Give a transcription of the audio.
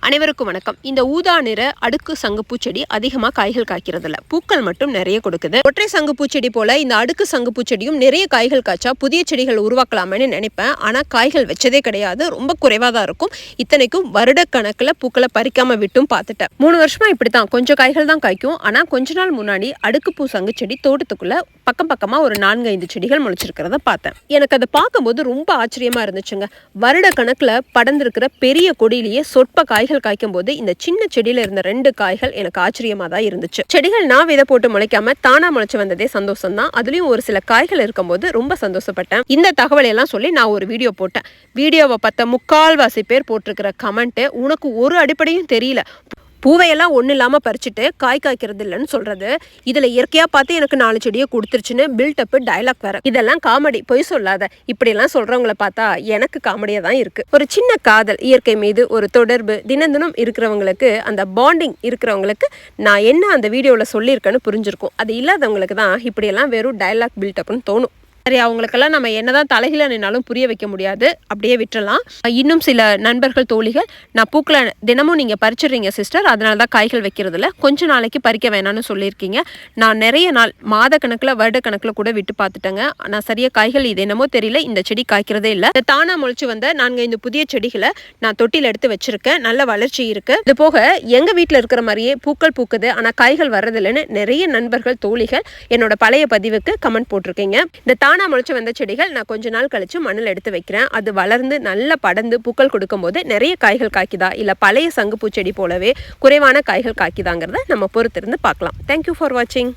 அனைவருக்கும் வணக்கம். இந்த ஊதா நிற அடுக்கு சங்குப்பூ செடி அதிகமாக காய்கள் காய்க்கிறதில்ல, பூக்கள் மட்டும் நிறைய கொடுக்குது. ஒற்றை சங்குப்பூ செடி போல இந்த அடுக்கு சங்குப்பூ செடியும் நிறைய காய்கள் காய்ச்சா புதிய செடிகள் உருவாக்கலாமேன்னு நினைப்பேன். ஆனால் காய்கள் வச்சதே கிடையாது, ரொம்ப குறைவாக தான் இருக்கும். இத்தனைக்கும் வருட கணக்கில் பூக்களை பறிக்காம விட்டும் பார்த்துட்டேன். 3 வருஷமா இப்படித்தான், கொஞ்சம் காய்கள் தான் காய்க்கும். ஆனால் கொஞ்ச நாள் முன்னாடி அடுக்கு பூ சங்கு செடி தோட்டத்துக்குள்ள பக்கமா ஒரு 4-5 செடிகள் முளைச்சிருக்கிறத பார்த்தேன். எனக்கு அதை பார்க்கும்போது ரொம்ப ஆச்சரியமா இருந்துச்சுங்க. வருட கணக்குல படர்ந்திருக்கிற பெரிய கொடியிலேயே சொற்ப காய்கள் காய்க்கும் போது இந்த சின்ன செடியில இருந்த 2 காய்கள் எனக்கு ஆச்சரியமா தான் இருந்துச்சு. செடிகள் நான் விதை போட்டு முளைக்காம தானா முளைச்சு வந்ததே சந்தோஷம் தான். அதுலயும் ஒரு சில காய்கள் இருக்கும்போது ரொம்ப சந்தோஷப்பட்டேன். இந்த தகவலை எல்லாம் சொல்லி நான் ஒரு வீடியோ போட்டேன். வீடியோவை பார்த்த 3/4 பேர் போட்டிருக்கிற கமெண்ட், உனக்கு ஒரு அடிப்படையும் தெரியல, பூவையெல்லாம் ஒன்றும் இல்லாமல் பறிச்சுட்டு காய் காய்க்கிறது இல்லைன்னு சொல்கிறது, இதில் இயற்கையாக பார்த்து எனக்கு 4 செடியை கொடுத்துருச்சுன்னு பில்டப்பு டைலாக் வேறு. இதெல்லாம் காமெடி, பொய் சொல்லாத. இப்படியெல்லாம் சொல்கிறவங்கள பார்த்தா எனக்கு காமெடியாக தான் இருக்குது. ஒரு சின்ன காதல், இயற்கை மீது ஒரு தொடர்பு தினம் இருக்கிறவங்களுக்கு, அந்த பாண்டிங் இருக்கிறவங்களுக்கு நான் என்ன அந்த வீடியோவில் சொல்லியிருக்கேன்னு புரிஞ்சிருக்கும். அது இல்லாதவங்களுக்கு தான் இப்படியெல்லாம் வெறும் டைலாக் பில்டப்னு தோணும். சரி, அவங்களுக்கெல்லாம் நம்ம என்னதான் தலைகீழ நின்னாலும் புரிய வைக்க முடியாது, அப்படியே விட்டுறலாம். இன்னும் சில நண்பர்கள் தோழிகள், நான் பூக்களை தினமும் நீங்கள் பறிச்சிடுறீங்க சிஸ்டர், அதனால தான் காய்கள் வைக்கிறதில்ல, கொஞ்ச நாளைக்கு பறிக்க வேணாம்னு சொல்லியிருக்கீங்க. நான் நிறைய நாள் மாத கணக்கில் வருட கணக்கில் கூட விட்டு பார்த்துட்டேங்க. நான் சரியாக காய்கள் இது என்னமோ தெரியல, இந்த செடி காய்க்கிறதே இல்லை. தானாக முளைச்சு வந்த 4-5 புதிய செடிகளை நான் தொட்டியில் எடுத்து வச்சிருக்கேன். நல்ல வளர்ச்சி இருக்குது. இது போக எங்கள் வீட்டில் இருக்கிற மாதிரியே பூக்கள் பூக்குது, ஆனால் காய்கள் வர்றதில்லைன்னு நிறைய நண்பர்கள் தோழிகள் என்னோட பழைய பதிவுக்கு கமெண்ட் போட்டிருக்கீங்க. இந்த தானா முளைச்சு வந்த செடிகள் நான் கொஞ்ச நாள் கழிச்சு மண்ணில் எடுத்து வைக்கிறேன். அது வளர்ந்து நல்லா படர்ந்து பூக்கள் கொடுக்கும் போது நிறைய காய்கள் காய்க்குதா, இல்லை பழைய சங்குப்பூ செடி போலவே குறைவான காய்கள் காய்க்குதாங்கிறத நம்ம பொறுத்திருந்து பார்க்கலாம். தேங்க்யூ ஃபார் வாட்சிங்.